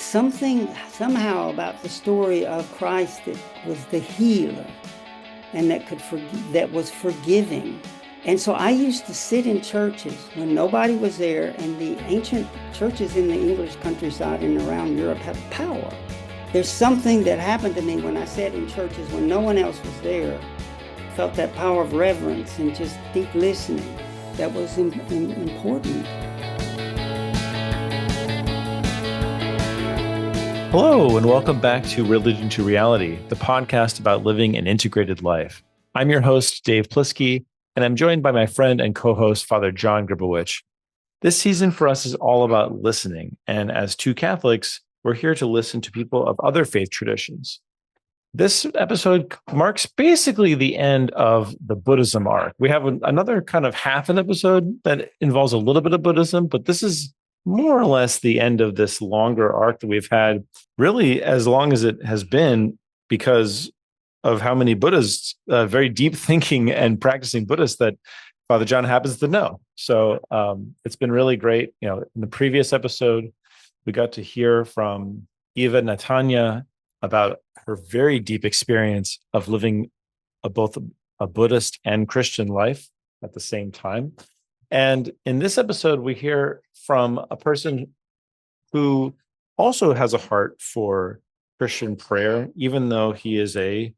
something somehow about the story of Christ that was the healer and that was forgiving. And so I used to sit in churches when nobody was there, and the ancient churches in the English countryside and around Europe have power. There's something that happened to me when I sat in churches when no one else was there. I felt that power of reverence and just deep listening that was important. Hello, and welcome back to Religion to Reality, the podcast about living an integrated life. I'm your host, Dave Plisky, and I'm joined by my friend and co-host, Father John Gribowich. This season for us is all about listening, and as two Catholics, we're here to listen to people of other faith traditions. This episode marks basically the end of the Buddhism arc. We have another kind of half an episode that involves a little bit of Buddhism, but this is more or less the end of this longer arc that we've had, really as long as it has been, because of how many Buddhists, very deep thinking and practicing Buddhists that Father John happens to know. So it's been really great. In the previous episode, we got to hear from Eva Natanya about her very deep experience of living both a Buddhist and Christian life at the same time. And in this episode, we hear from a person who also has a heart for Christian prayer, even though he is a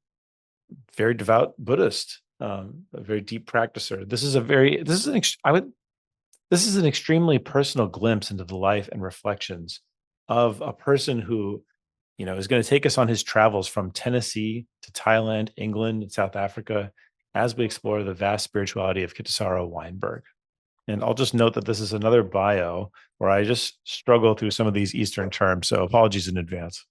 very devout Buddhist, a very deep practicer. This is an extremely personal glimpse into the life and reflections of a person who, is going to take us on his travels from Tennessee to Thailand, England, and South Africa as we explore the vast spirituality of Kittisaro Weinberg. And I'll just note that this is another bio where I just struggle through some of these Eastern terms, so apologies in advance.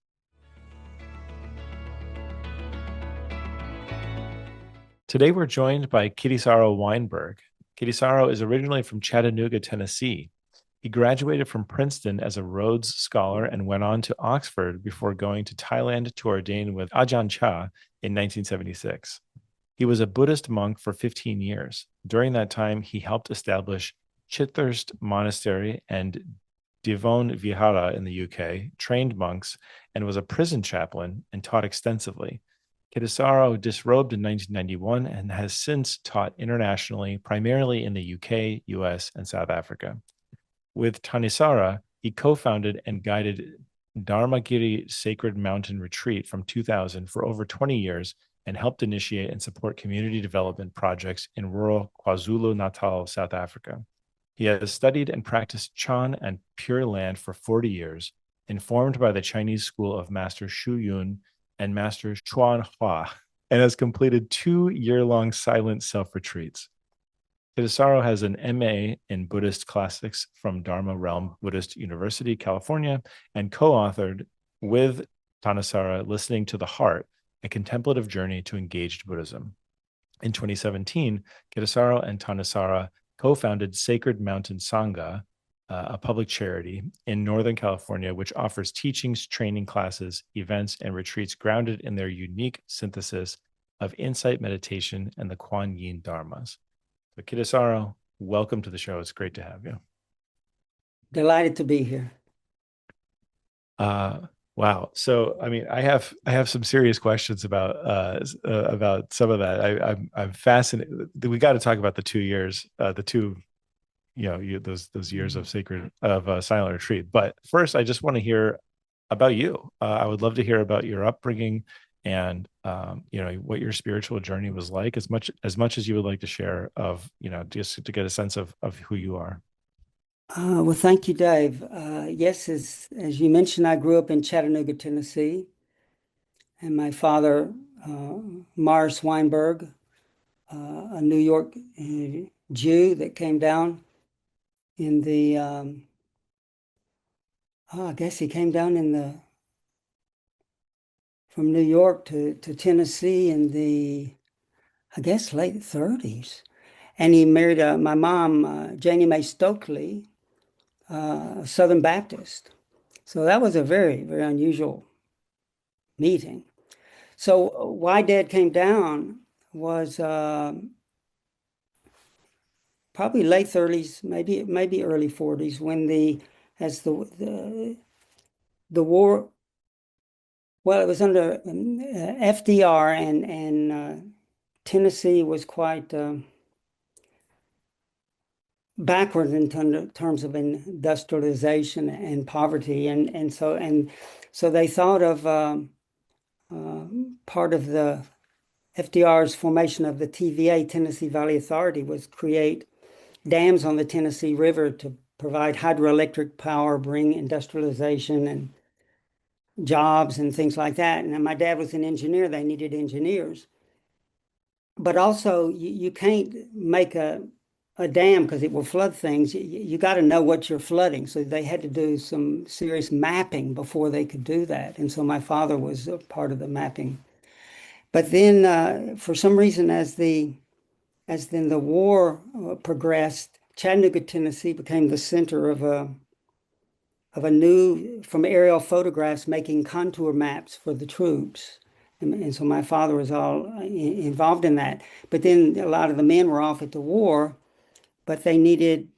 Today, we're joined by Kittisaro Weinberg. Kittisaro is originally from Chattanooga, Tennessee. He graduated from Princeton as a Rhodes Scholar and went on to Oxford before going to Thailand to ordain with Ajahn Chah in 1976. He was a Buddhist monk for 15 years. During that time, he helped establish Kittisaro Monastery and Devon Vihara in the UK, trained monks, and was a prison chaplain and taught extensively. Kittisaro disrobed in 1991 and has since taught internationally, primarily in the UK, US, and South Africa. With Thanissara, he co-founded and guided Dharmagiri Sacred Mountain Retreat from 2000 for over 20 years and helped initiate and support community development projects in rural KwaZulu-Natal, South Africa. He has studied and practiced Chan and Pure Land for 40 years, informed by the Chinese school of Master Shu Yun and Master Chuan Hua, and has completed 2-year-long silent self-retreats. Kittisaro has an MA in Buddhist Classics from Dharma Realm Buddhist University, California, and co-authored with Thanissara Listening to the Heart, a contemplative journey to engaged Buddhism. In 2017, Kittisaro and Thanissara co-founded Sacred Mountain Sangha, a public charity in Northern California, which offers teachings, training classes, events, and retreats grounded in their unique synthesis of insight meditation and the Kuan Yin Dharmas. So Kittisaro, welcome to the show. It's great to have you. Delighted to be here. Wow. So, I have some serious questions about some of that. I'm fascinated. We got to talk about the 2 years, those years of silent retreat. But first, I just want to hear about you. I would love to hear about your upbringing and what your spiritual journey was like, as much as you would like to share of just to get a sense of who you are. Well, thank you, Dave. Yes, as you mentioned, I grew up in Chattanooga, Tennessee, and my father, Morris Weinberg, a New York Jew that came down in the, I guess he came down from New York to Tennessee in the, I guess, late 30s. And he married my mom, Janie Mae Stokely, Southern Baptist. So that was a very, very unusual meeting. So why Dad came down was probably late 30s, maybe early 40s, when as the the war, well, it was under FDR, and Tennessee was quite backward in terms of industrialization and poverty, and so they thought of part of the FDR's formation of the TVA, Tennessee Valley Authority, was create dams on the Tennessee River to provide hydroelectric power, bring industrialization and jobs and things like that. And my dad was an engineer, they needed engineers. But also, you can't make a dam because it will flood things. You got to know what you're flooding. So they had to do some serious mapping before they could do that. And so my father was a part of the mapping. But then, for some reason, as then the war progressed, Chattanooga, Tennessee became the center of a new, from aerial photographs, making contour maps for the troops. And so my father was all involved in that. But then a lot of the men were off at the war, but they needed,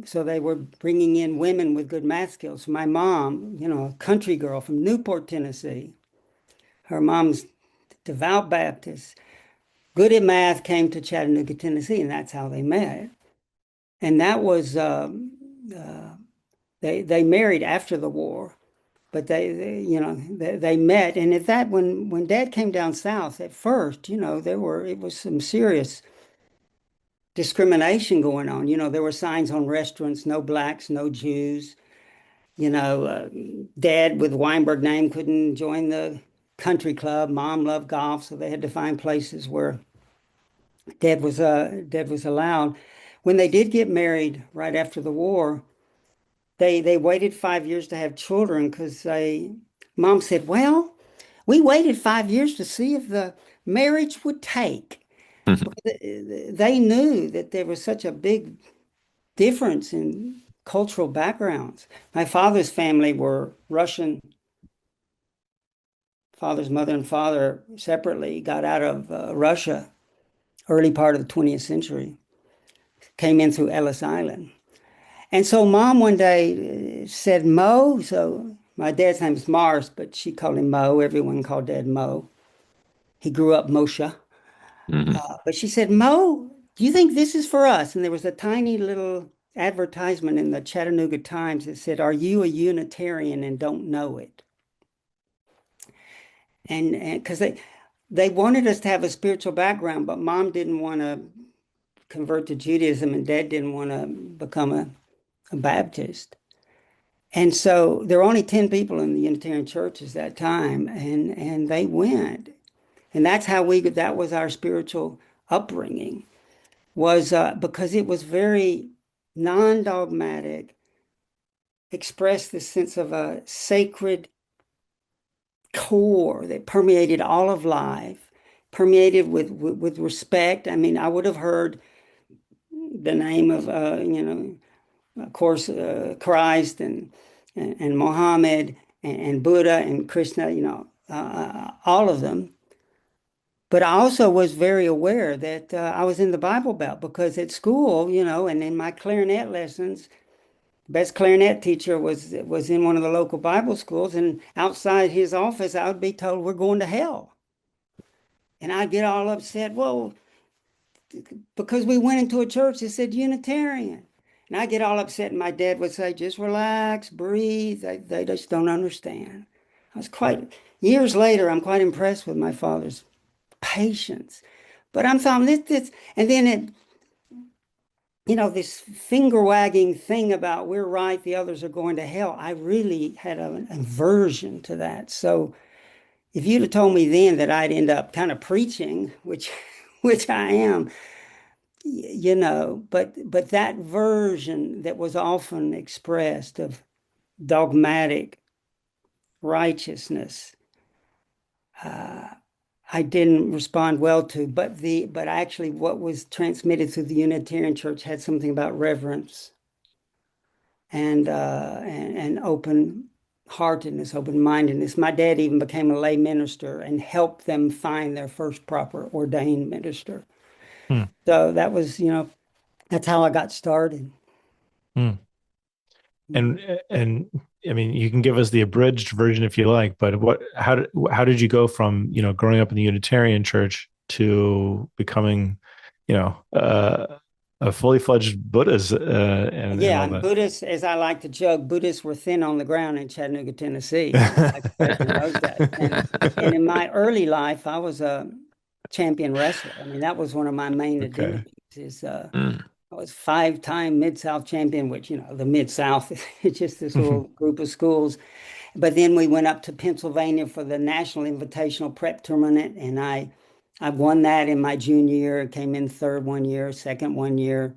so they were bringing in women with good math skills. So my mom, a country girl from Newport, Tennessee, her mom's devout Baptist, good at math, came to Chattanooga, Tennessee, and that's how they met. And that was they married after the war, but they met. And at that, when Dad came down south at first, it was some serious discrimination going on. There were signs on restaurants: no blacks, no Jews. Dad with Weinberg name couldn't join the country club. Mom loved golf, so they had to find places where Dad was allowed. When they did get married right after the war, they waited 5 years to have children because Mom said, "Well, we waited 5 years to see if the marriage would take." They knew that there was such a big difference in cultural backgrounds. My father's family were Russian. Father's mother and father separately got out of Russia early part of the 20th century, came in through Ellis Island. And so Mom one day said, "Mo," so my dad's name is Morris, but she called him Mo. Everyone called Dad Mo. He grew up Moshe. Mhm. But she said, "Mo, do you think this is for us?" And there was a tiny little advertisement in the Chattanooga Times that said, "Are you a Unitarian and don't know it?" And because they wanted us to have a spiritual background, but Mom didn't want to convert to Judaism and Dad didn't want to become a Baptist. And so there were only 10 people in the Unitarian churches that time, and they went. And that was our spiritual upbringing, was because it was very non-dogmatic, expressed this sense of a sacred core that permeated all of life, permeated with respect. I mean, I would have heard the name of, of course, Christ and Mohammed and Buddha and Krishna, all of them. But I also was very aware that I was in the Bible Belt because at school, and in my clarinet lessons, the best clarinet teacher was in one of the local Bible schools, and outside his office, I would be told we're going to hell. And I'd get all upset. Well, because we went into a church that said Unitarian. And I get all upset, and my dad would say, "Just relax, breathe. They just don't understand." Years later, I'm quite impressed with my father's patience. But I'm thinking this, and then this finger wagging thing about we're right, the others are going to hell. I really had an aversion to that. So if you'd have told me then that I'd end up kind of preaching, which I am, but that version that was often expressed of dogmatic righteousness, I didn't respond well to. But actually, what was transmitted through the Unitarian Church had something about reverence and open heartedness, open mindedness. My dad even became a lay minister and helped them find their first proper ordained minister. Hmm. So that was, that's how I got started. Hmm. And I mean, you can give us the abridged version if you like, but how did you go from, growing up in the Unitarian church to becoming, a fully fledged Buddhist, and Yeah, all and that? Buddhists, as I like to joke, Buddhists were thin on the ground in Chattanooga, Tennessee. My professor knows that. And in my early life, I was a champion wrestler. I mean, that was one of my main Okay. identities. Mm. I was five-time Mid-South champion, which, the Mid-South is just this little group of schools. But then we went up to Pennsylvania for the National Invitational Prep Tournament, and I won that in my junior year. Came in third one year, second one year,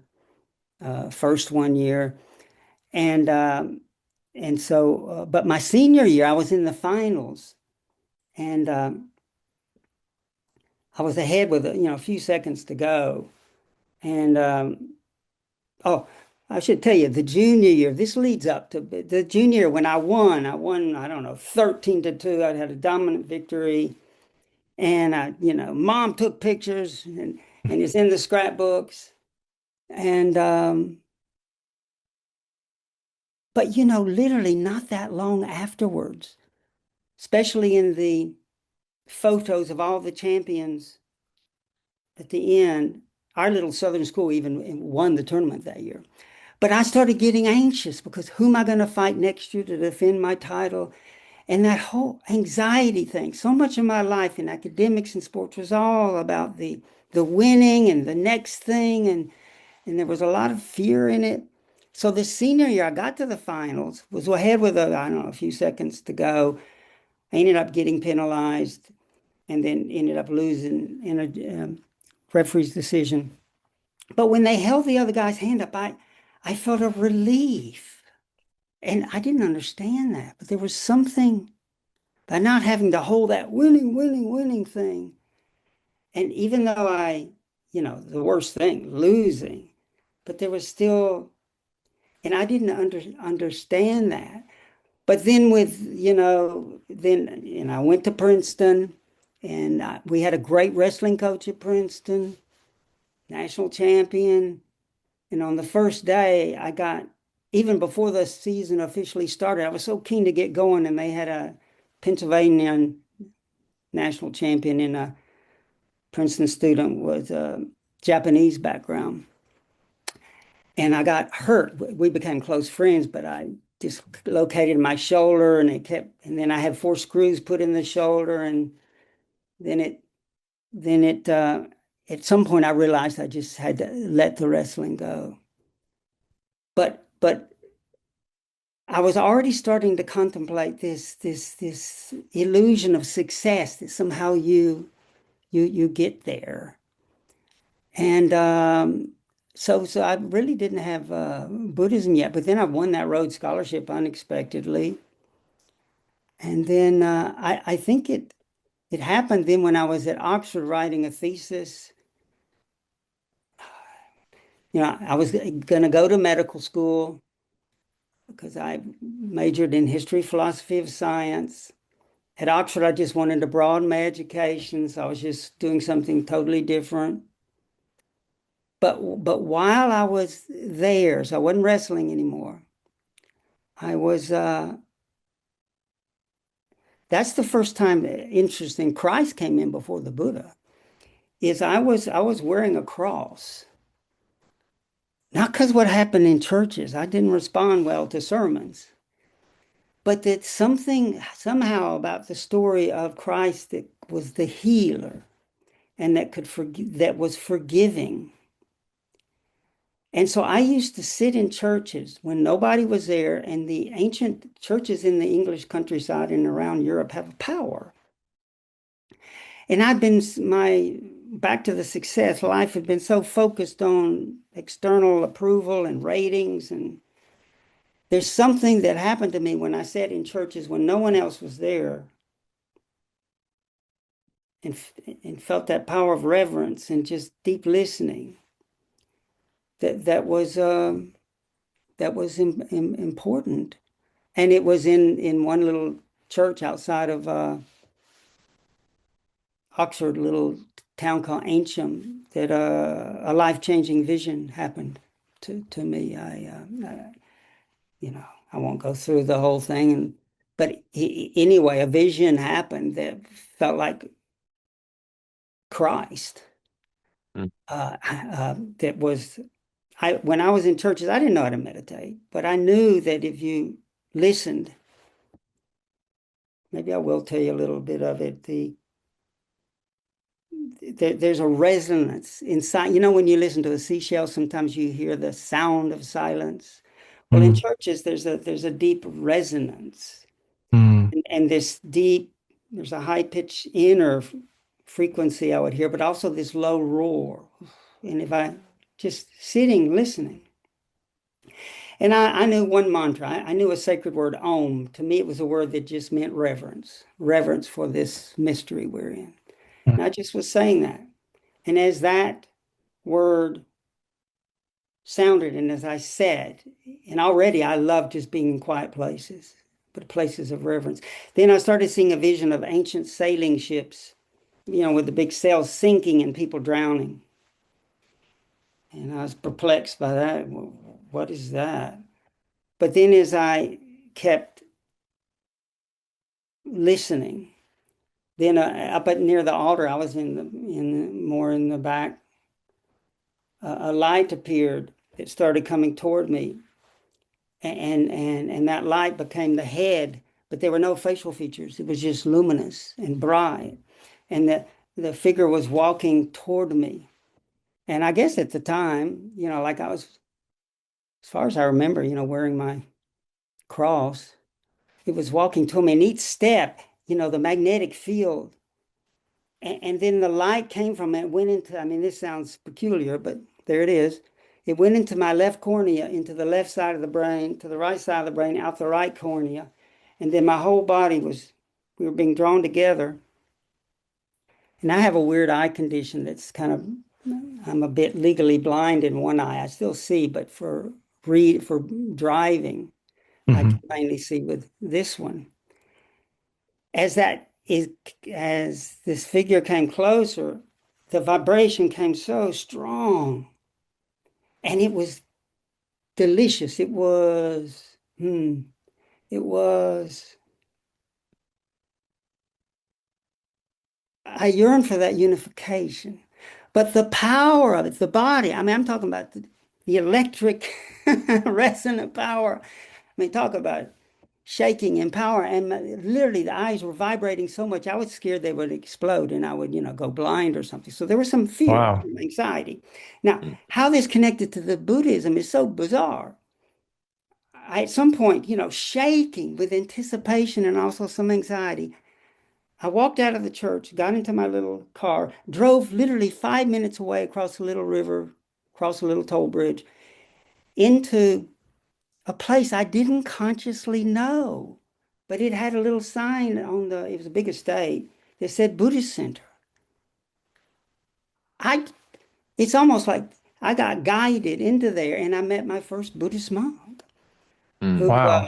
first one year. But my senior year, I was in the finals, and I was ahead with a few seconds to go. And oh, I should tell you, the junior year. This leads up to the junior year when I won. I don't know, 13-2. I had a dominant victory, and Mom took pictures, and it's in the scrapbooks. And but literally not that long afterwards, especially in the photos of all the champions at the end. Our little Southern school even won the tournament that year. But I started getting anxious because who am I going to fight next year to defend my title? And that whole anxiety thing. So much of my life in academics and sports was all about the winning and the next thing, and there was a lot of fear in it. So this senior year, I got to the finals, was ahead with I don't know, a few seconds to go. I ended up getting penalized, and then ended up losing in a referee's decision. But when they held the other guy's hand up, I felt a relief. And I didn't understand that, but there was something by not having to hold that winning, winning, winning thing. And even though the worst thing, losing, but there was still, and I didn't understand that. But then I went to Princeton, and we had a great wrestling coach at Princeton, national champion. And on the first day, even before the season officially started, I was so keen to get going, and they had a Pennsylvanian national champion and a Princeton student with a Japanese background. And I got hurt. We became close friends, but I dislocated my shoulder, and then I had 4 screws put in the shoulder, and then it at some point I realized I just had to let the wrestling go. But I was already starting to contemplate this illusion of success that somehow you get there. And so I really didn't have Buddhism yet, but then I won that Rhodes Scholarship unexpectedly. And then I think it happened then when I was at Oxford writing a thesis. I was going to go to medical school because I majored in history, philosophy of science. At Oxford, I just wanted to broaden my education, so I was just doing something totally different. But while I was there, so I wasn't wrestling anymore. I was that's the first time that interesting Christ came in before the Buddha. Is I was wearing a cross. Not because what happened in churches. I didn't respond well to sermons. But that something somehow about the story of Christ that was the healer and that was forgiving. And so I used to sit in churches when nobody was there, and the ancient churches in the English countryside and around Europe have power. And my back to the success life had been so focused on external approval and ratings. And there's something that happened to me when I sat in churches when no one else was there, and felt that power of reverence and just deep listening. That was important. And it was in one little church outside of Oxford, a little town called Ancient, that a life-changing vision happened to me. I won't go through the whole thing. But anyway, a vision happened that felt like Christ. Mm. That was when I was in churches, I didn't know how to meditate, but I knew that if you listened, maybe I will tell you a little bit of it. There's a resonance inside. You know, when you listen to a seashell, sometimes you hear the sound of silence. Well, in Mm. churches, there's a deep resonance, Mm. and there's a high pitched inner frequency I would hear, but also this low roar. And if I just sitting listening, and I knew one mantra. I knew a sacred word, Om. To me, it was a word that just meant reverence, reverence for this mystery we're in. Mm. And I just was saying that. And as that word sounded, and as I said, and already I love just being in quiet places, but places of reverence. Then I started seeing a vision of ancient sailing ships, with the big sails sinking and people drowning. And I was perplexed by that. What is that? But then as I kept listening, then up at near the altar, I was more in the back. A light appeared that started coming toward me, and that light became the head, but there were no facial features. It was just luminous and bright, and the figure was walking toward me. And I guess at the time, like I was, as far as I remember, wearing my cross. It was walking toward me, and each step, the magnetic field. And then the light came from it, went into, I mean, this sounds peculiar, but there it is. It went into my left cornea, into the left side of the brain, to the right side of the brain, out the right cornea. And then my whole body we were being drawn together. And I have a weird eye condition that's I'm a bit legally blind in one eye. I still see, but for driving, I Mhm. can mainly see with this one. As that is, as this figure came closer, the vibration came so strong, and it was delicious. It was. I yearn for that unification, but the power of it, the body. I mean, I'm talking about the electric resonant power. I mean, talk about shaking in power, and literally the eyes were vibrating so much I was scared they would explode and I would go blind or something. So there was some fear, Wow. some anxiety. Now, Mm. how this connected to the Buddhism is so bizarre. At some point, shaking with anticipation and also some anxiety, I walked out of the church, got into my little car, drove literally 5 minutes away across a little river, across a little toll bridge, into a place I didn't consciously know, but it had a little sign it was a big estate that said Buddhist Center. I, it's almost like I got guided into there and I met my first Buddhist monk Mm. who, Wow.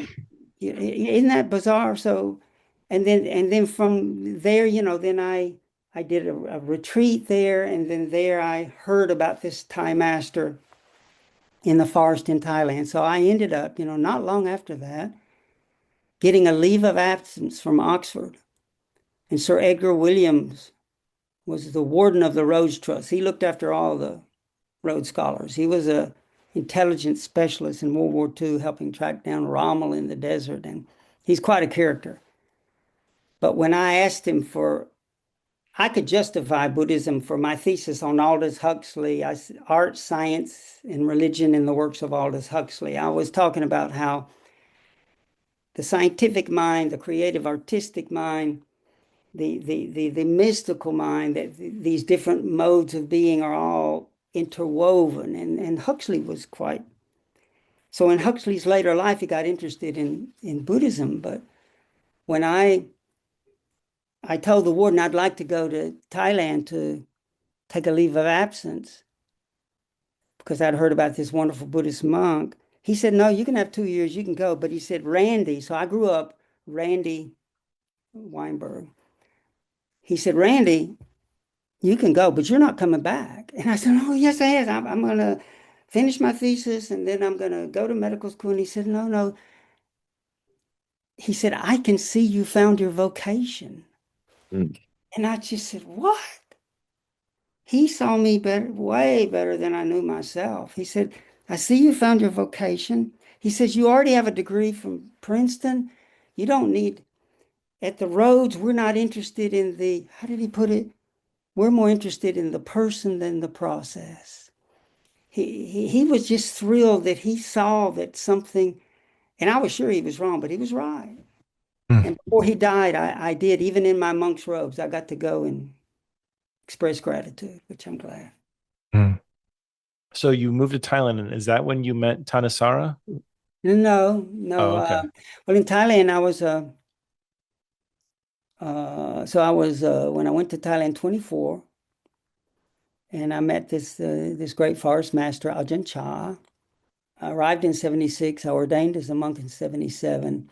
isn't that bizarre? So, and then from there, then I did a retreat there, and then there I heard about this Thai master in the forest in Thailand. So I ended up, not long after that, getting a leave of absence from Oxford. And Sir Edgar Williams was the warden of the Rhodes Trust. He looked after all the Rhodes Scholars. He was a intelligence specialist in World War II, helping track down Rommel in the desert. And he's quite a character. But when I asked him I could justify Buddhism for my thesis on Aldous Huxley, art, science, and religion in the works of Aldous Huxley. I was talking about how the scientific mind, the creative artistic mind, the mystical mind, that these different modes of being are all interwoven. And Huxley was quite so in Huxley's later life, he got interested in Buddhism. But when I told the warden I'd like to go to Thailand to take a leave of absence because I'd heard about this wonderful Buddhist monk, he said, "No, you can have 2 years, you can go." But he said, "Randy," so I grew up, Randy Weinberg. He said, "Randy, you can go, but you're not coming back." And I said, "Oh, yes, I am. I'm going to finish my thesis and then I'm going to go to medical school." And he said, "No, no, he said, I can see you found your vocation. Mm. And I just said, what? He saw me better, way better than I knew myself. He said, I see you found your vocation. He says, you already have a degree from Princeton. You don't need, at the Rhodes, we're not interested in the, how did he put it? We're more interested in the person than the process. He was just thrilled that he saw that something, and I was sure he was wrong, but he was right. Mm. And before he died, I did, even in my monk's robes, I got to go and express gratitude, which I'm glad. Mm. So you moved to Thailand, and is that when you met Thanissara? No, no. Oh, okay. Well, in Thailand, I was so I was when I went to Thailand 24, and I met this great forest master, Ajahn Chah. I arrived in 76. I ordained as a monk in 77,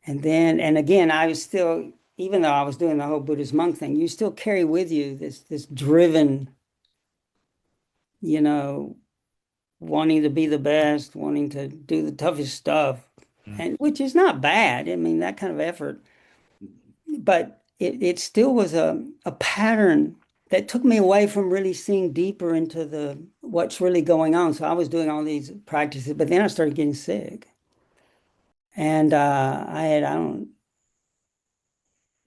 and then and again, I was still, even though I was doing the whole Buddhist monk thing, you still carry with you this driven, you know, wanting to be the best, wanting to do the toughest stuff, Mm. and which is not bad. I mean, that kind of effort, but it still was a pattern that took me away from really seeing deeper into the what's really going on. So I was doing all these practices, but then I started getting sick, and I don't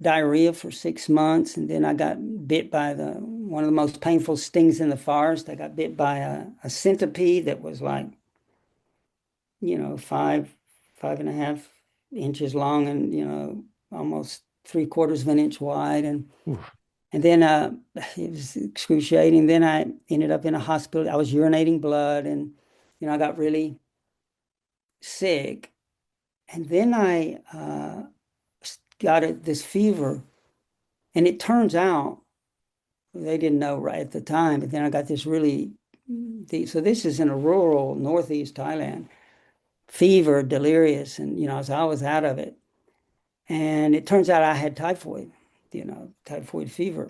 diarrhea for 6 months, and then I got bit by the one of the most painful stings in the forest. I got bit by a centipede that was like, five and a half inches long, and almost three-quarters of an inch wide, Oof. and then it was excruciating. Then I ended up in a hospital. I was urinating blood, and I got really sick. And then I got this fever, and it turns out they didn't know right at the time, but then I got this really so this is in a rural northeast Thailand, fever, delirious, and so I was out of it. And it turns out I had typhoid, typhoid fever.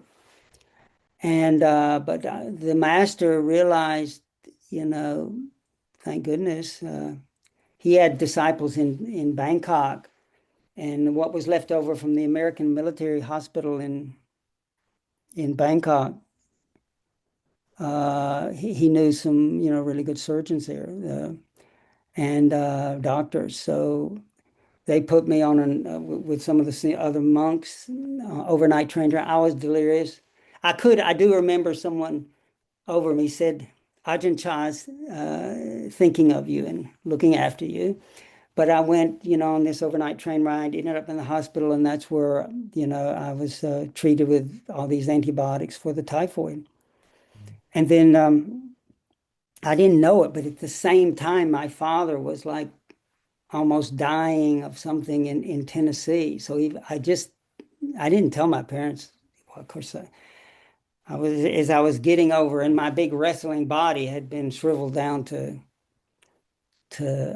And but the master realized, you know, thank goodness, he had disciples in Bangkok, and what was left over from the American military hospital in Bangkok, he knew some, really good surgeons there, and doctors. So they put me on with some of the other monks, overnight train. I was delirious. I do remember someone over me said, Ajahn Chah's thinking of you and looking after you. But I went, on this overnight train ride, ended up in the hospital, and that's where, I was treated with all these antibiotics for the typhoid. And then I didn't know it, but at the same time, my father was like almost dying of something in Tennessee. So I didn't tell my parents. Well, of course, I was as I was getting over, and my big wrestling body had been shriveled down to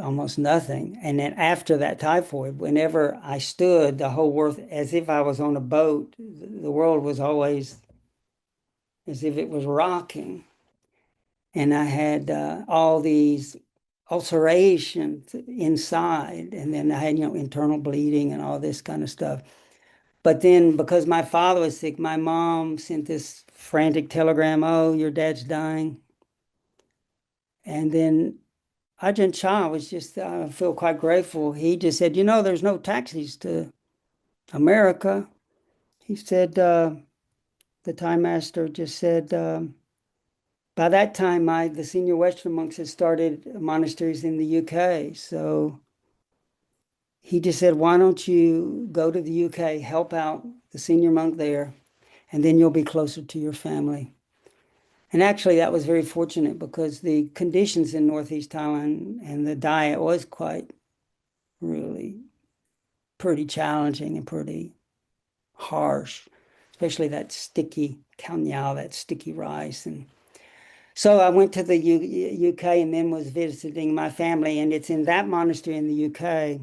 almost nothing. And then after that typhoid, whenever I stood, the whole world, as if I was on a boat, the world was always as if it was rocking. And I had all these ulcerations inside, and then I had, internal bleeding and all this kind of stuff. But then because my father was sick, my mom sent this frantic telegram, oh, your dad's dying. And then Ajahn Chah was just, I feel quite grateful. He just said, there's no taxis to America. He said, the Thai master just said, by that time, the senior Western monks had started monasteries in the UK. So he just said, why don't you go to the UK, help out the senior monk there, and then you'll be closer to your family. And actually, that was very fortunate because the conditions in Northeast Thailand and the diet was quite really pretty challenging and pretty harsh, especially that sticky khao, that sticky rice. And so I went to the UK and then was visiting my family. And it's in that monastery in the UK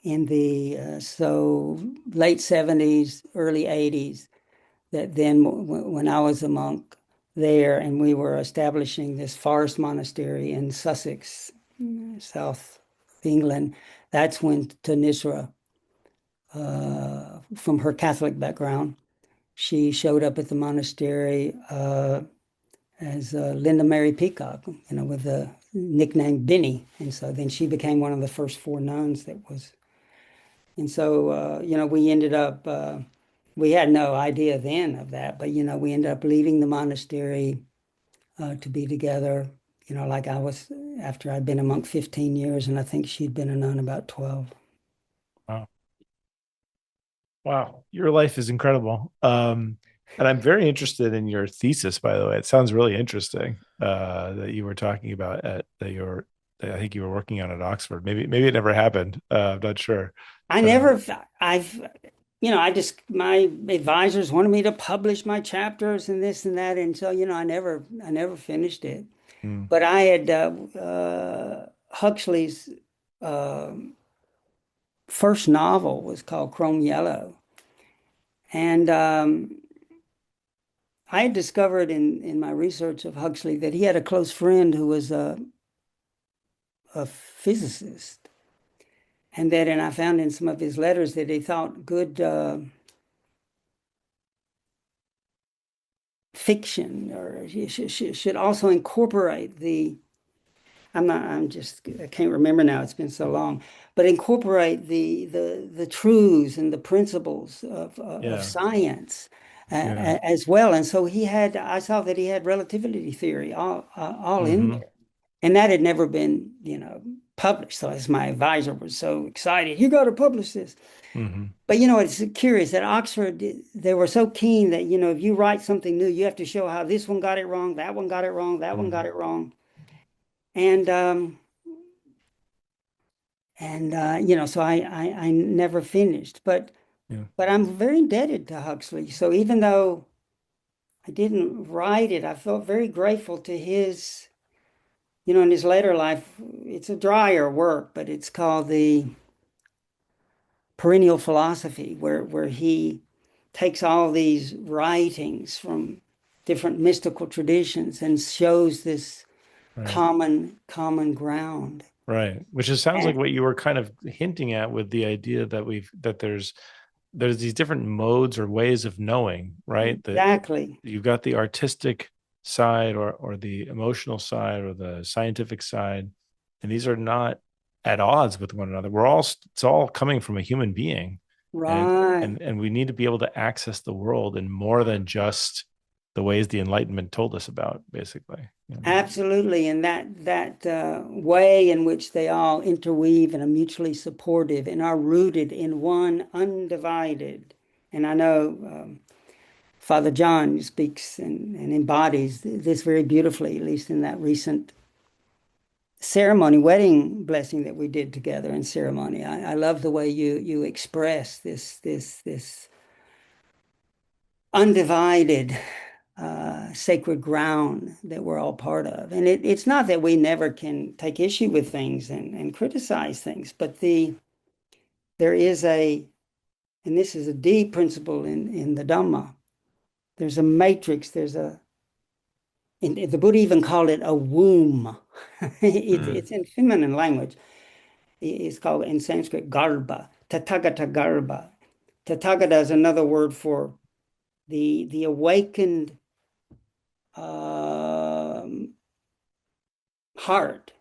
in the late 70s, early 80s, that then when I was a monk there and we were establishing this forest monastery in Sussex, south of England, that's when Thanissara, from her Catholic background, she showed up at the monastery as Linda Mary Peacock, with the nickname Benny. And so then she became one of the first four nuns that was. And so, we ended up, we had no idea then of that, but, we ended up leaving the monastery to be together, like I was after I'd been a monk 15 years, and I think she'd been a nun about 12. Wow. Wow. Your life is incredible. And I'm very interested in your thesis, by the way. It sounds really interesting that you were talking about that I think you were working on at Oxford. Maybe it never happened. I'm not sure. I never, I've, my advisors wanted me to publish my chapters and this and that. And so, I never finished it. Mm, But I had Huxley's first novel was called Chrome Yellow. And I had discovered in my research of Huxley that he had a close friend who was a physicist. And I found in some of his letters that he thought good fiction or should also incorporate I can't remember now, it's been so long, but incorporate the truths and the principles of yeah. science Yeah. as well. And so I saw that he had relativity theory all in Hmm. there. And that had never been, published. So as my advisor was so excited, you got to publish this. Hmm. But it's curious at Oxford, they were so keen that, if you write something new, you have to show how this one got it wrong, that one got it wrong, that one got Hmm. it wrong. And so I never finished, Yeah. but I'm very indebted to Huxley. So even though I didn't write it, I felt very grateful to his, in his later life. It's a drier work, but it's called the Perennial Philosophy, where he takes all these writings from different mystical traditions and shows this Right. common ground. Right. Which sounds like And what you were kind of hinting at with the idea that there's these different modes or ways of knowing, right? That exactly. you've got the artistic side or the emotional side or the scientific side, and these are not at odds with one another. It's all coming from a human being, and Right. and we need to be able to access the world in more than just the ways the Enlightenment told us about, basically. Absolutely. And that way in which they all interweave and are mutually supportive and are rooted in one undivided. And I know Father John speaks and embodies this very beautifully, at least in that recent wedding blessing that we did together in ceremony. I love the way you express this undivided sacred ground that we're all part of. And it's not that we never can take issue with things and criticize things, but there is and this is a deep principle in the Dhamma. There's a matrix, the Buddha even called it a womb. Mm, It's in feminine language. It's called in Sanskrit garbha, tathagata garbha. Tathagata is another word for the awakened um, heart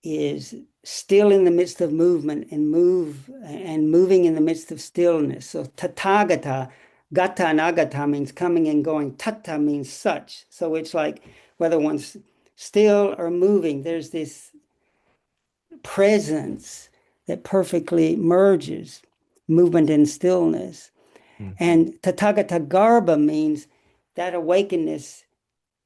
is still in the midst of movement and moving in the midst of stillness. So tathagata, gata and agata means coming and going. Tata means such. So it's like whether one's still or moving, there's this presence that perfectly merges movement and stillness. mm, And tathagata garbha means that awakeness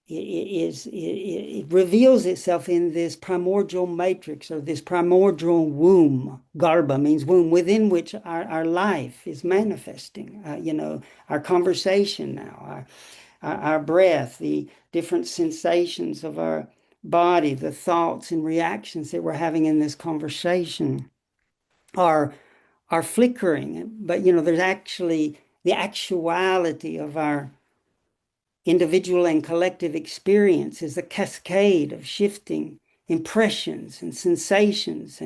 it reveals itself in this primordial matrix or this primordial womb. Garbha means womb, within which our life is manifesting. Our conversation now, our breath, the different sensations of our body, the thoughts and reactions that we're having in this conversation are flickering. But there's actually the actuality of our individual and collective experience is a cascade of shifting impressions and sensations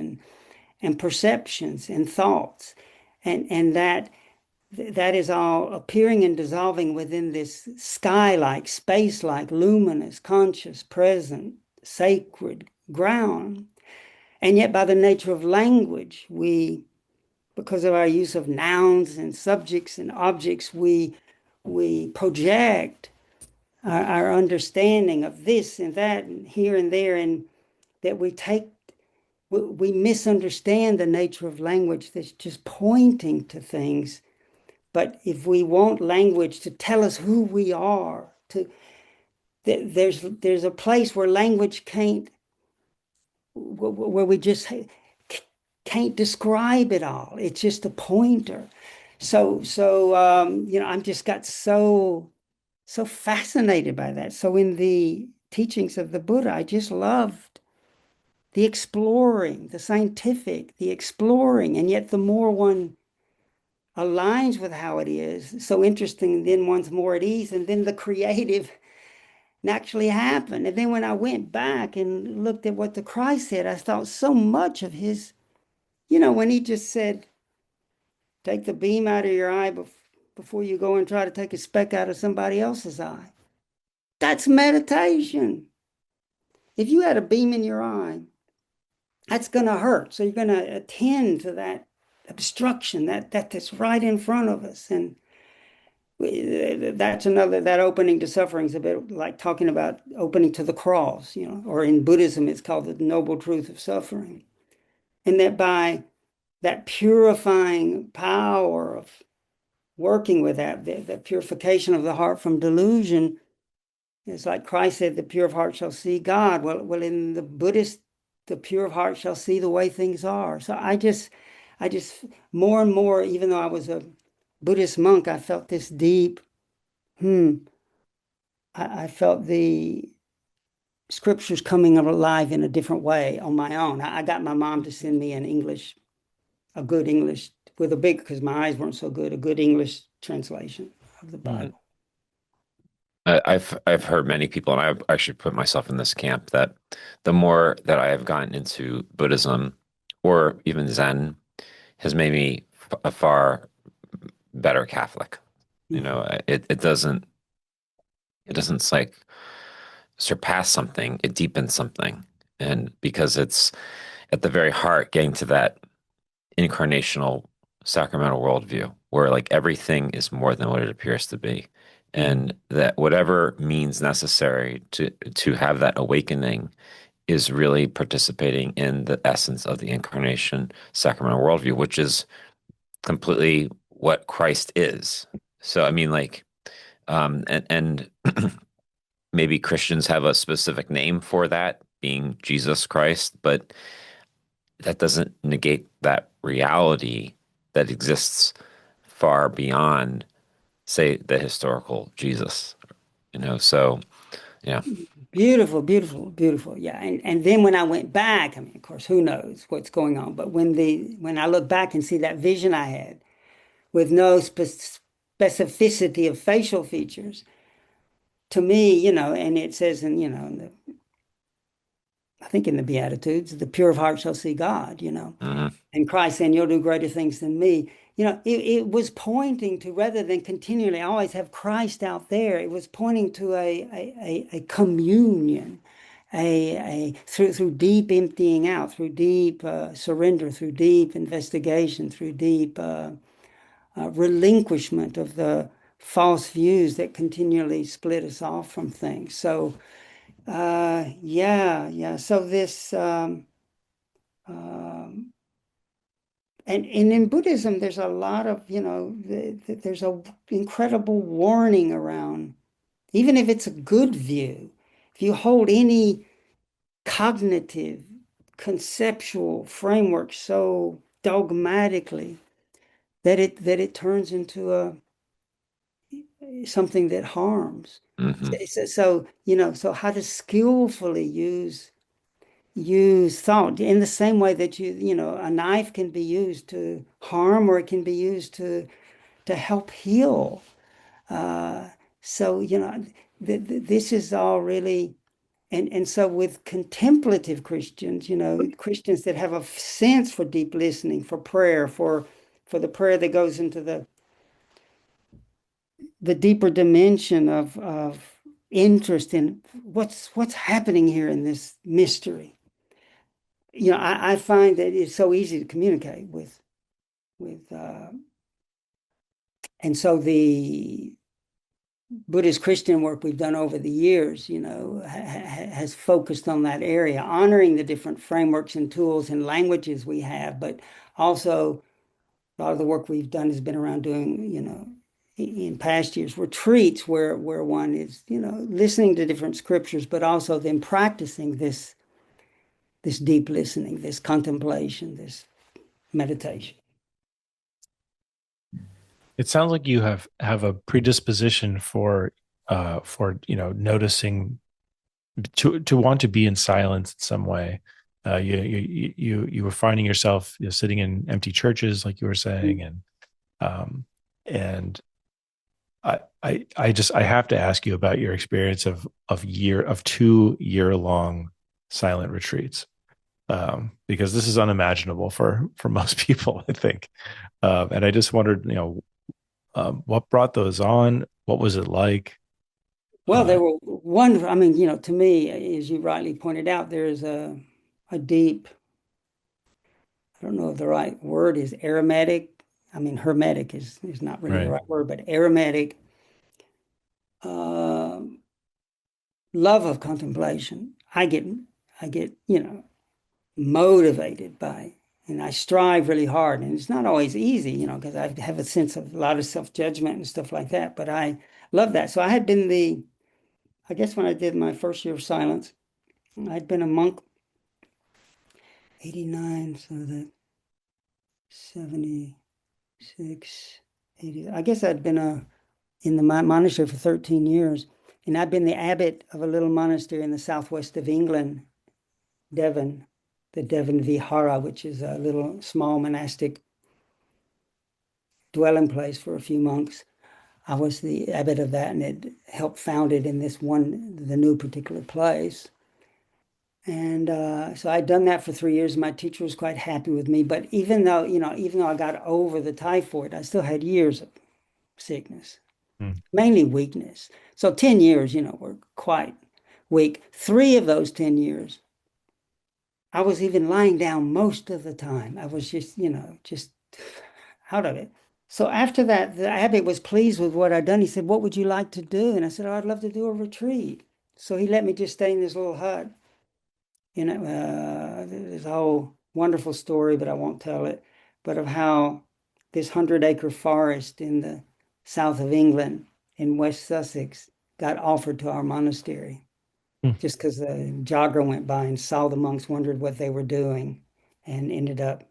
and perceptions and thoughts, and that is all appearing and dissolving within this sky-like, space-like, luminous, conscious, present, sacred ground. And yet, by the nature of language, because of our use of nouns and subjects and objects, we project our understanding of this and that and here and there, and that we misunderstand the nature of language that's just pointing to things. But if we want language to tell us who we are, there's a place where language where we just can't describe it all. It's just a pointer. So I'm just got so fascinated by that. So in the teachings of the Buddha, I just loved the exploring, the scientific, the exploring, and yet the more one aligns with how it is, so interesting, then one's more at ease, and then the creative naturally happened. And then when I went back and looked at what the Christ said, I thought so much of his, when he just said, take the beam out of your eye before you go and try to take a speck out of somebody else's eye. That's meditation. If you had a beam in your eye, that's going to hurt. So you're going to attend to that obstruction that's right in front of us. And that opening to suffering is a bit like talking about opening to the cross, or in Buddhism, it's called the noble truth of suffering. And that by that purifying power of working with that, the purification of the heart from delusion, it's like Christ said, the pure of heart shall see God. Well, in the Buddhist, the pure of heart shall see the way things are. So I just more and more, even though I was a Buddhist monk, I felt this deep, I felt the scriptures coming alive in a different way on my own. I got my mom to send me a good English with because my eyes weren't so good, a good English translation of the Bible. I've heard many people, and I should put myself in this camp, that the more that I have gotten into Buddhism or even Zen has made me a far better Catholic. It doesn't like surpass something, it deepens something. And because it's at the very heart, getting to that incarnational sacramental worldview where like everything is more than what it appears to be. And that whatever means necessary to have that awakening is really participating in the essence of the incarnation sacramental worldview, which is completely what Christ is. So, I mean, like, and maybe Christians have a specific name for that, being Jesus Christ, but that doesn't negate that reality that exists far beyond, say, the historical Jesus, so, yeah. Beautiful, beautiful, beautiful. Yeah. And then when I went back, I mean, of course, who knows what's going on, but when I look back and see that vision I had with no specificity of facial features, to me, and it says I think in the Beatitudes, the pure of heart shall see God, Mm-hmm. and Christ saying, you'll do greater things than me. It was pointing to, rather than continually always have Christ out there, it was pointing to a communion, through deep emptying out, through deep surrender, through deep investigation, through deep relinquishment of the false views that continually split us off from things. So, yeah. So this. And in Buddhism, there's a lot of, there's a incredible warning around, even if it's a good view, if you hold any cognitive, conceptual framework so dogmatically that it turns into something that harms. Mm-hmm. So how to skillfully use thought in the same way that a knife can be used to harm, or it can be used to help heal. So this is all really And so with contemplative Christians, Christians that have a sense for deep listening, for prayer, for the prayer that goes into the deeper dimension of interest in what's happening here in this mystery. I find that it's so easy to communicate with and so the Buddhist Christian work we've done over the years, has focused on that area, honoring the different frameworks and tools and languages we have, but also a lot of the work we've done has been around doing, in past years, retreats where one is, listening to different scriptures, but also then practicing this deep listening, this contemplation, this meditation. It sounds like you have a predisposition for noticing, to want to be in silence in some way. You were finding yourself sitting in empty churches, like you were saying, and I have to ask you about your experience of 2-year-long silent retreats, because this is unimaginable for most people, I think, and I just wondered, what brought those on? What was it like? Well, they were wonderful. I mean, to me, as you rightly pointed out, there is a deep, I don't know if the right word is aromatic. I mean, hermetic is not really the right word, but aromatic love of contemplation. I get, motivated by, and I strive really hard, and it's not always easy, because I have a sense of a lot of self-judgment and stuff like that, but I love that. So I had been I guess when I did my first year of silence, I'd been a monk, 89, so that 76, 80. I guess I'd been in the monastery for 13 years, and I'd been the abbot of a little monastery in the southwest of England, Devon, the Devon Vihara, which is a little small monastic dwelling place for a few monks. I was the abbot of that, and it helped found it in the new particular place. And so I'd done that for 3 years. My teacher was quite happy with me. But even though I got over the typhoid, I still had years of sickness, mainly weakness. So 10 years, were quite weak. 3 of those 10 years, I was even lying down most of the time. I was just, just out of it. So after that, the abbot was pleased with what I'd done. He said, "What would you like to do?" And I said, "Oh, I'd love to do a retreat." So he let me just stay in this little hut. There's a whole wonderful story, but I won't tell it, but of how this 100-acre forest in the south of England, in West Sussex, got offered to our monastery. Just because the jogger went by and saw the monks, wondered what they were doing, and ended up,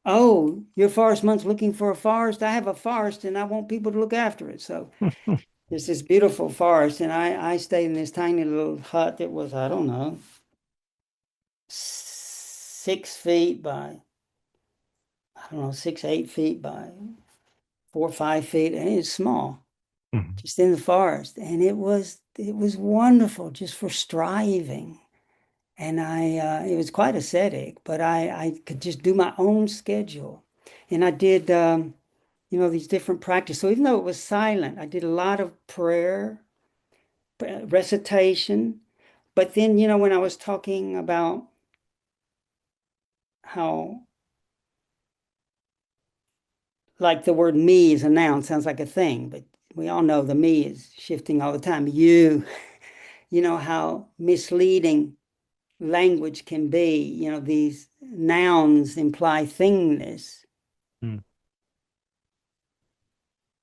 "Oh, your forest monk's looking for a forest. I have a forest and I want people to look after it." So there's this beautiful forest, and I stayed in this tiny little hut that was, I don't know, 6 feet by, 6, 8 feet by 4 or 5 feet, and it's small, just in the forest. And it was wonderful just for striving. And it was quite ascetic, but I could just do my own schedule. And I did, these different practices. So even though it was silent, I did a lot of prayer, recitation. But then, when I was talking about how, like, the word "me" is a noun, sounds like a thing, but we all know the me is shifting all the time. How misleading language can be. These nouns imply thingness.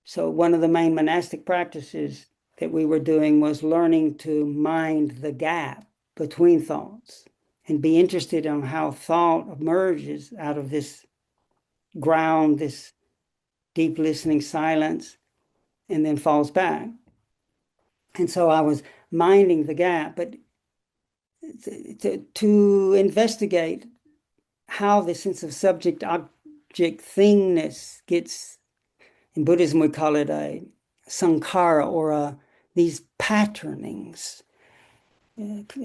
So one of the main monastic practices that we were doing was learning to mind the gap between thoughts and be interested in how thought emerges out of this ground, this deep listening silence, and then falls back. And so I was minding the gap, but to investigate how the sense of subject object thingness gets, in Buddhism we call it a sankhara, or these patternings.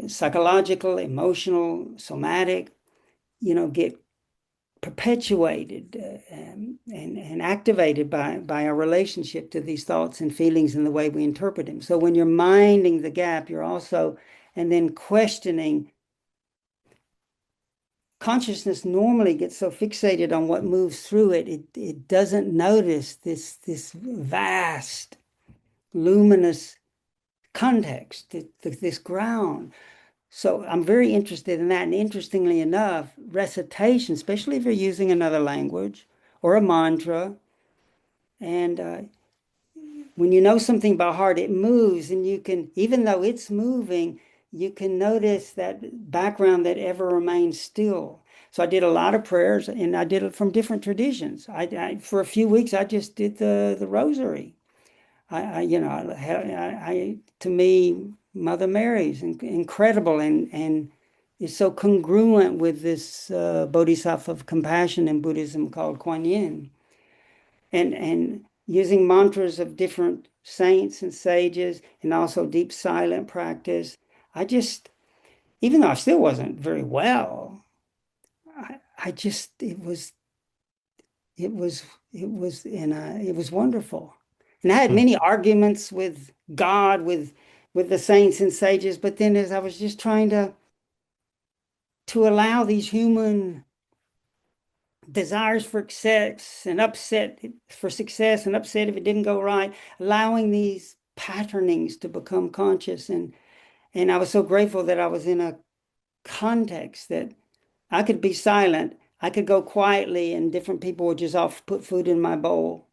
psychological, emotional, somatic, get perpetuated and activated by our relationship to these thoughts and feelings and the way we interpret them. So when you're minding the gap, you're also, and then questioning. Consciousness normally gets so fixated on what moves through it doesn't notice this vast, luminous context, this ground. So I'm very interested in that. And interestingly enough, recitation, especially if you're using another language or a mantra, and when you know something by heart, it moves, and you can, even though it's moving, you can notice that background that ever remains still. So I did a lot of prayers, and I did it from different traditions. For a few weeks, I just did the rosary. To me, Mother Mary's incredible and is so congruent with this bodhisattva of compassion in Buddhism called Kuan Yin. And using mantras of different saints and sages, and also deep silent practice. Even though I still wasn't very well, it was wonderful. And I had many arguments with God, with the saints and sages, but then as I was just trying to allow these human desires for success and upset if it didn't go right, allowing these patternings to become conscious. And I was so grateful that I was in a context that I could be silent, I could go quietly, and different people would just off put food in my bowl.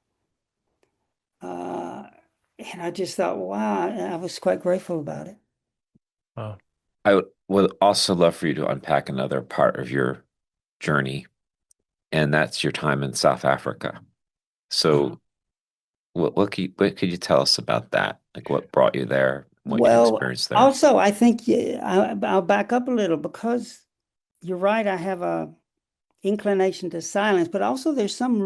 And I just thought, wow, I was quite grateful about it. Wow. I would also love for you to unpack another part of your journey, and that's your time in South Africa. So, what could you tell us about that? Like, what brought you there? What you Well, experienced there? also, I think I'll back up a little, because you're right. I have a inclination to silence, but also there's some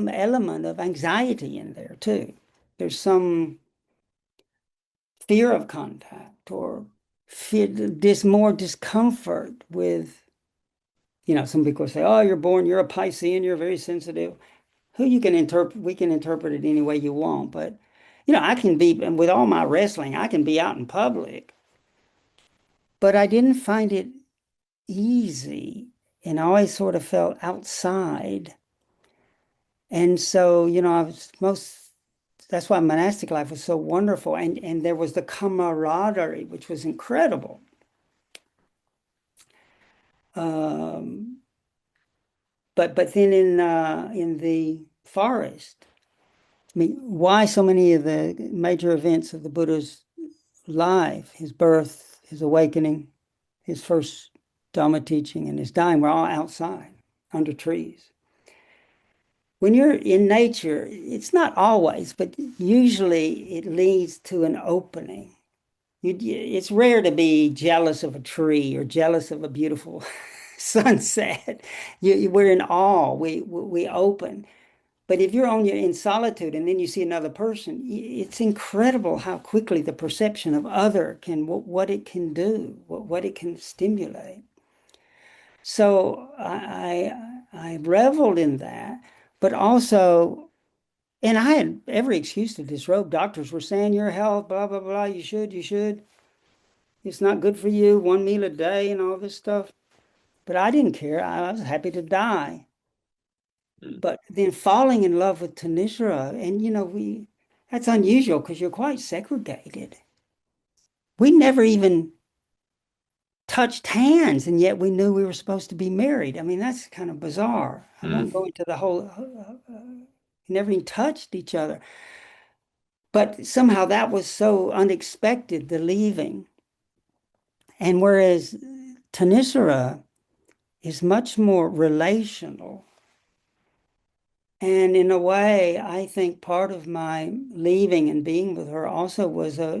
element of anxiety in there too. There's some fear of contact, or more discomfort with, some people say, oh, you're a Piscean, you're very sensitive. We can interpret it any way you want, but I can be, and with all my wrestling, I can be out in public, but I didn't find it easy, and I always sort of felt outside. And so, that's why monastic life was so wonderful. And there was the camaraderie, which was incredible. But then in the forest, I mean, why so many of the major events of the Buddha's life, his birth, his awakening, his first Dhamma teaching, and his dying, were all outside under trees. When you're in nature, it's not always, but usually it leads to an opening. It's rare to be jealous of a tree or jealous of a beautiful sunset. We're in awe. We open. But if you're in solitude and then you see another person, it's incredible how quickly the perception of other what it can do, what it can stimulate. So I reveled in that, but also, and I had every excuse to disrobe. Doctors were saying your health, blah, blah, blah, you should. It's not good for you, 1 meal a day and all this stuff. But I didn't care. I was happy to die. But then falling in love with Thanissara, and that's unusual because you're quite segregated. We never even touched hands, and yet we knew we were supposed to be married. I mean, that's kind of bizarre. I won't go into the whole, never even touched each other. But somehow that was so unexpected, the leaving. And whereas Thanissara is much more relational. And in a way, I think part of my leaving and being with her also was to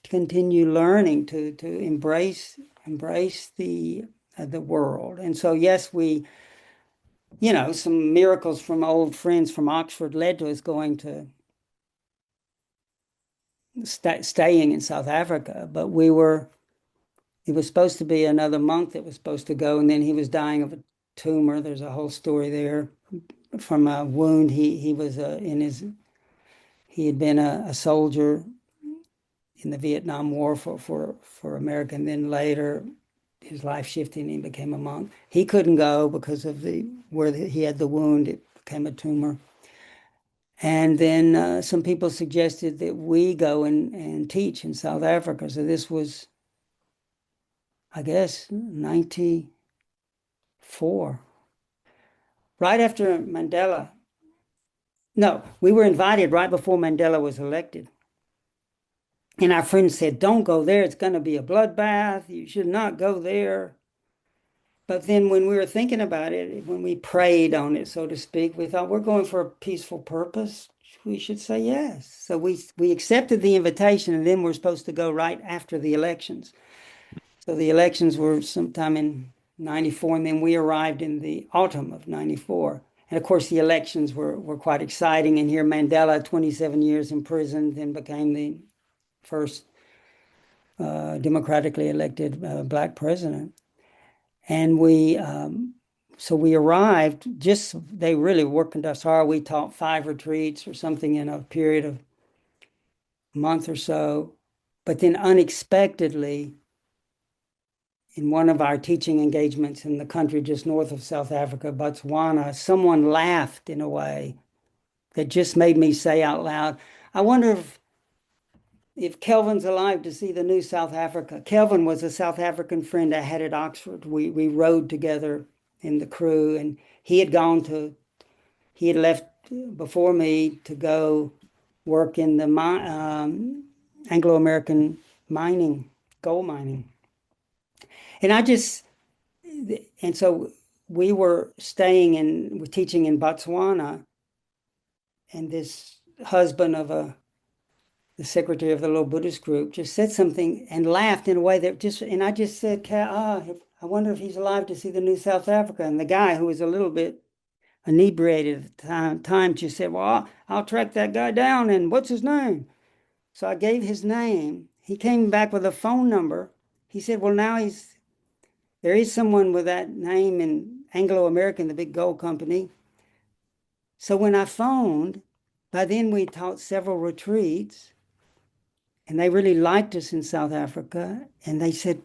continue learning to embrace the world. And so, yes, some miracles from old friends from Oxford led to us going to staying in South Africa, but it was supposed to be another monk that was supposed to go, and then he was dying of a tumor. There's a whole story there from a wound. He was he had been a soldier in the Vietnam War for America, and then later his life shifted and he became a monk. He couldn't go because of where he had the wound. It became a tumor. And then some people suggested that we go and teach in South Africa. So this was, I guess, 94, right after Mandela. No, we were invited right before Mandela was elected. And our friends said, don't go there. It's going to be a bloodbath. You should not go there. But then when we were thinking about it, when we prayed on it, so to speak, we thought we're going for a peaceful purpose. We should say yes. So we accepted the invitation, and then we're supposed to go right after the elections. So the elections were sometime in 94, and then we arrived in the autumn of 94. And of course, the elections were quite exciting. And here Mandela, 27 years in prison, then became the first democratically elected black president. And so we arrived, they really worked in Thanissara. We taught 5 retreats or something in a period of a month or so. But then unexpectedly, in one of our teaching engagements in the country just north of South Africa, Botswana, someone laughed in a way that just made me say out loud, I wonder if Kelvin's alive to see the new South Africa. Kelvin was a South African friend I had at Oxford. We rode together in the crew, and he had left before me to go work in the Anglo-American gold mining. And so we were teaching in Botswana, and this husband of the secretary of the little Buddhist group just said something and laughed in a way and I just said, I wonder if he's alive to see the new South Africa. And the guy, who was a little bit inebriated at the time just said, well, I'll track that guy down, and what's his name? So I gave his name. He came back with a phone number. He said, well, now there is someone with that name in Anglo-American, the big gold company. So when I phoned, by then we taught several retreats, and they really liked us in South Africa. And they said,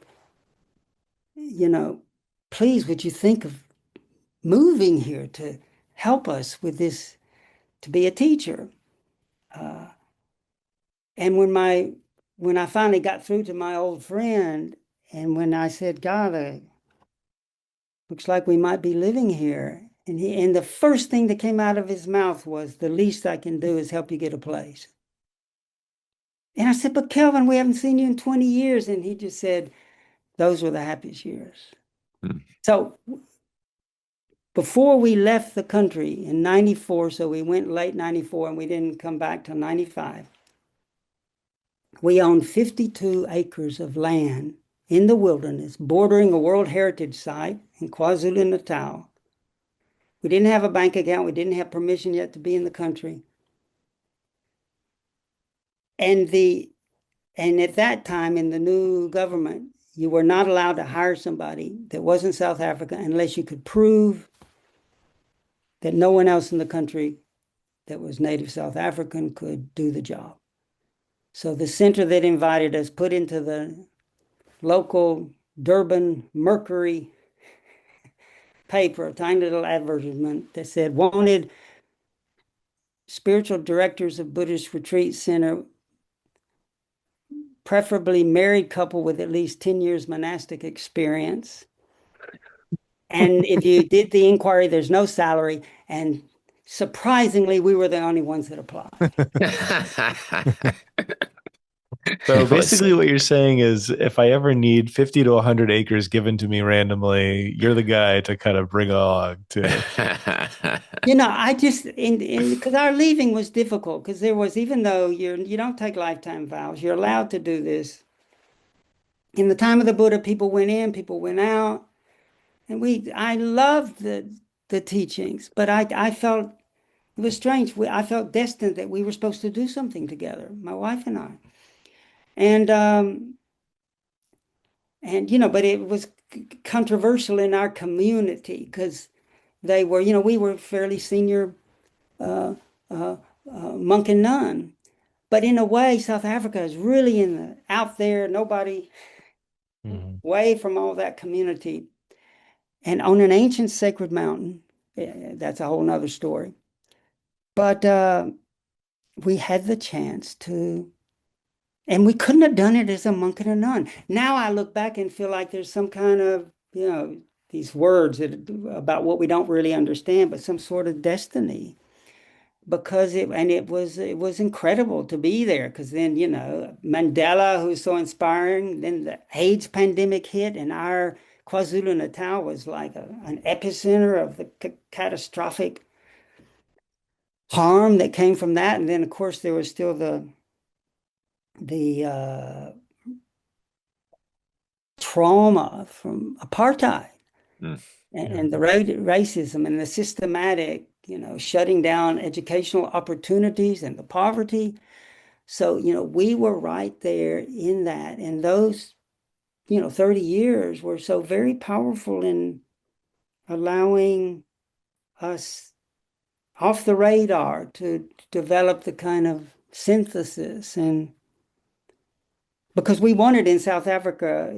please, would you think of moving here to help us with this, to be a teacher? And when I finally got through to my old friend, and when I said, God, looks like we might be living here. And the first thing that came out of his mouth was, the least I can do is help you get a place. And I said, but Kelvin, we haven't seen you in 20 years. And he just said, those were the happiest years. So before we left the country in 94, so we went late 94 and we didn't come back till 95, we owned 52 acres of land in the wilderness, bordering a World Heritage Site in KwaZulu-Natal. We didn't have a bank account. We didn't have permission yet to be in the country. And at that time in the new government, you were not allowed to hire somebody that wasn't South Africa unless you could prove that no one else in the country that was native South African could do the job. So the center that invited us put into the local Durban Mercury paper a tiny little advertisement that said, wanted spiritual directors of Buddhist retreat center, preferably married couple with at least 10 years monastic experience. And if you did the inquiry, there's no salary. And surprisingly, we were the only ones that applied. So basically what you're saying is, if I ever need 50 to 100 acres given to me randomly, you're the guy to kind of bring along to. I just, because our leaving was difficult, because there was, even though you don't take lifetime vows, you're allowed to do this. In the time of the Buddha, people went in, people went out. And I loved the teachings, but I felt it was strange. I felt destined that we were supposed to do something together, my wife and I. And but it was controversial in our community because they were, we were fairly senior monk and nun. But in a way, South Africa is really out there, nobody, away from all that community. And on an ancient sacred mountain, that's a whole nother story. But we had the chance to, and we couldn't have done it as a monk and a nun. Now I look back and feel like there's some kind of, these words about what we don't really understand, but some sort of destiny. Because it was incredible to be there. Because then, Mandela, who's so inspiring, then the AIDS pandemic hit, and our KwaZulu-Natal was like an epicenter of the catastrophic harm that came from that. And then, of course, there was still the trauma from apartheid and the racism and the systematic, shutting down educational opportunities and the poverty. So, we were right there in that. And those, 30 years were so very powerful in allowing us off the radar to develop the kind of synthesis. And because we wanted in South Africa,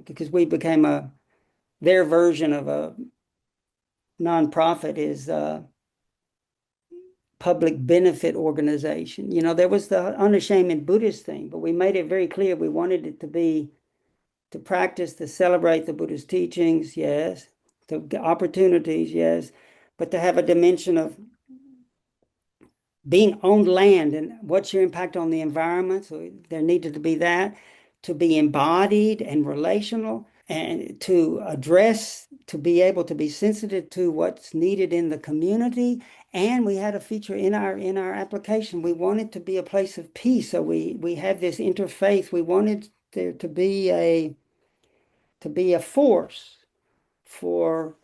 because we became their version of a nonprofit is public benefit organization. There was the unashamed Buddhist thing, but we made it very clear we wanted it to practice, to celebrate the Buddhist teachings, yes, to get opportunities, yes, but to have a dimension of being on land and what's your impact on the environment. So there needed to be that, to be embodied and relational, and to address, to be able to be sensitive to what's needed in the community. And we had a feature in our application. We wanted to be a place of peace. So we had this interfaith. We wanted there to be a force for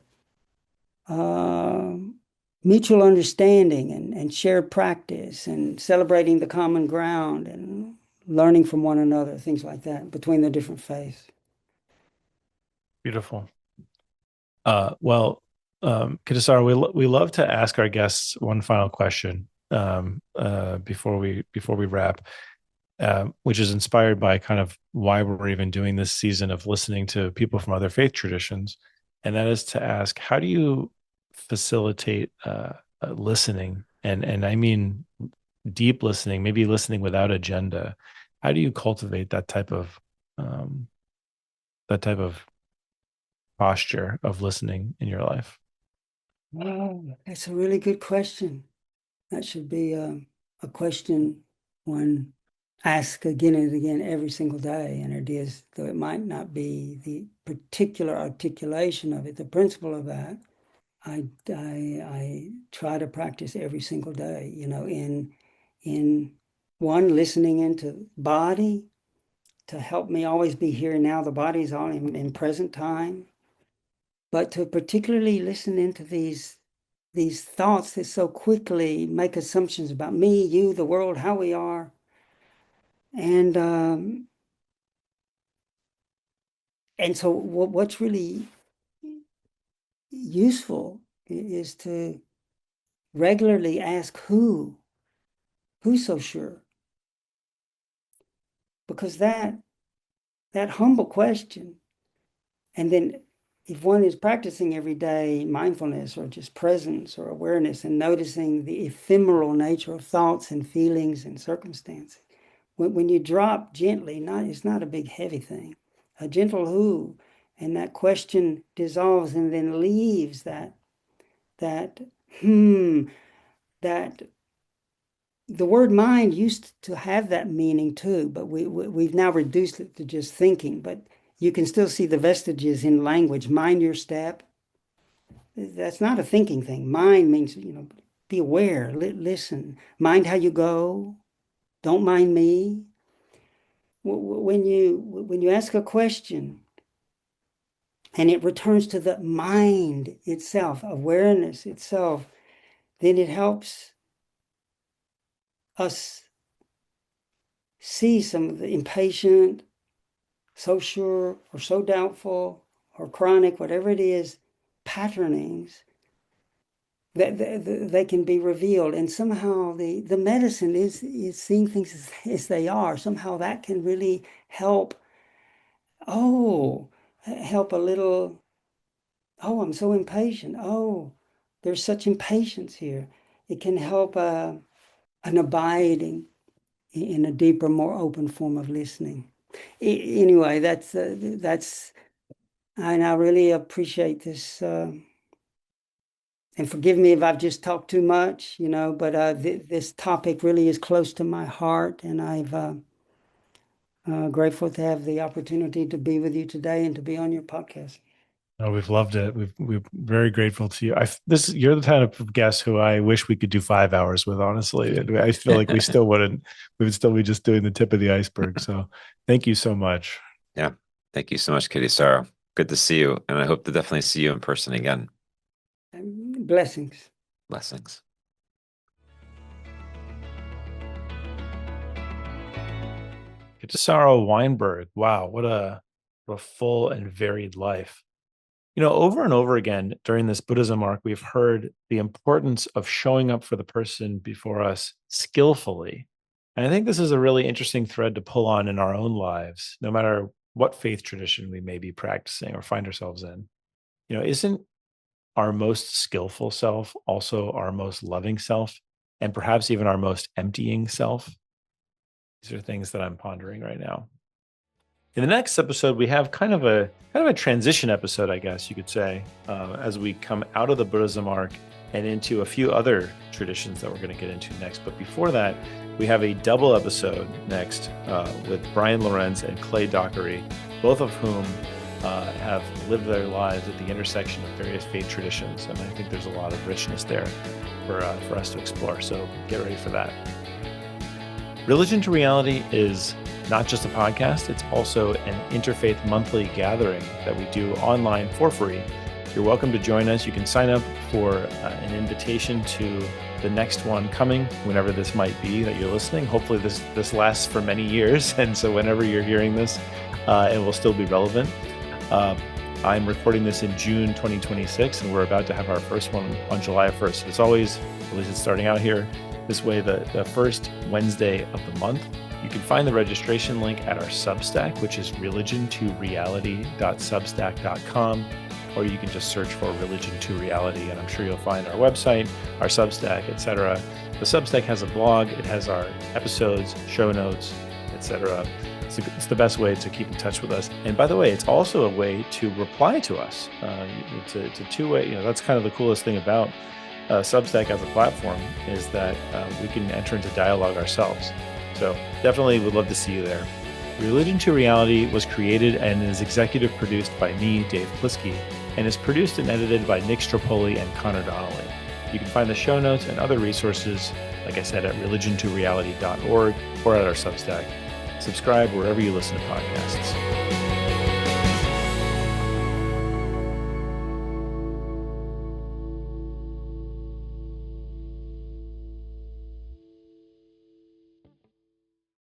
mutual understanding and shared practice and celebrating the common ground and learning from one another, things like that, between the different faiths. Beautiful. Kittisaro, we love to ask our guests one final question before we wrap, which is inspired by kind of why we're even doing this season of listening to people from other faith traditions, and that is to ask, how do you facilitate listening, and I mean deep listening, maybe listening without agenda? How do you cultivate that type of posture of listening in your life? Oh, that's a really good question. That should be a question one asks again and again every single day. And it is, though it might not be the particular articulation of it, the principle of that, I try to practice every single day, in one, listening into body to help me always be here now. The body's all in present time. But to particularly listen into these thoughts that so quickly make assumptions about me, you, the world, how we are. And so what's really useful is to regularly ask who's so sure? Because that humble question, and then if one is practicing every day mindfulness or just presence or awareness and noticing the ephemeral nature of thoughts and feelings and circumstances, when you drop gently, it's not a big heavy thing, a gentle who, and that question dissolves and then leaves that the word mind used to have that meaning too, but we've now reduced it to just thinking. But you can still see the vestiges in language. Mind your step. That's not a thinking thing. Mind means, be aware, listen. Mind how you go. Don't mind me. When you ask a question and it returns to the mind itself, awareness itself, then it helps us see some of the impatient, so sure, or so doubtful, or chronic, whatever it is, patternings, that they can be revealed. And somehow the medicine is seeing things as they are. Somehow that can really help, help a little, I'm so impatient. There's such impatience here. It can help an abiding in a deeper, more open form of listening. Anyway, that's, and I really appreciate this. And forgive me if I've just talked too much, but this topic really is close to my heart, and I'm grateful to have the opportunity to be with you today and to be on your podcast. Oh, we've loved it. We're very grateful to you. You're the kind of guest who I wish we could do 5 hours with. Honestly, I feel like we would still be just doing the tip of the iceberg. So, thank you so much. Yeah, thank you so much, Kittisaro. Good to see you, and I hope to definitely see you in person again. Blessings. Blessings. Kittisaro Weinberg. Wow, what a full and varied life. Over and over again during this Buddhism arc, we've heard the importance of showing up for the person before us skillfully. And I think this is a really interesting thread to pull on in our own lives, no matter what faith tradition we may be practicing or find ourselves in. Isn't our most skillful self also our most loving self, and perhaps even our most emptying self? These are things that I'm pondering right now. In the next episode, we have kind of a transition episode, I guess you could say, as we come out of the Buddhism arc and into a few other traditions that we're going to get into next. But before that, we have a double episode next with Brian Lorenz and Clay Dockery, both of whom have lived their lives at the intersection of various faith traditions. And I think there's a lot of richness there for us to explore. So get ready for that. Religion to Reality is not just a podcast, it's also an interfaith monthly gathering that we do online for free. You're welcome to join us. You can sign up for an invitation to the next one coming, whenever this might be that you're listening. Hopefully this lasts for many years, and so whenever you're hearing this, it will still be relevant. I'm recording this in June 2026, and we're about to have our first one on July 1st. It's always, at least it's starting out here, this way, the first Wednesday of the month. You can find the registration link at our Substack, which is religiontoreality.substack.com, or you can just search for Religion to Reality, and I'm sure you'll find our website, our Substack, etc. The Substack has a blog. It has our episodes, show notes, etc. It's the best way to keep in touch with us. And by the way, it's also a way to reply to us. It's a two-way. That's kind of the coolest thing about Substack as a platform, is that we can enter into dialogue ourselves. So definitely would love to see you there. Religion to Reality was created and is executive produced by me, Dave Plisky, and is produced and edited by Nick Stropoli and Connor Donnelly. You can find the show notes and other resources, like I said, at religiontoreality.org or at our Substack. Subscribe wherever you listen to podcasts.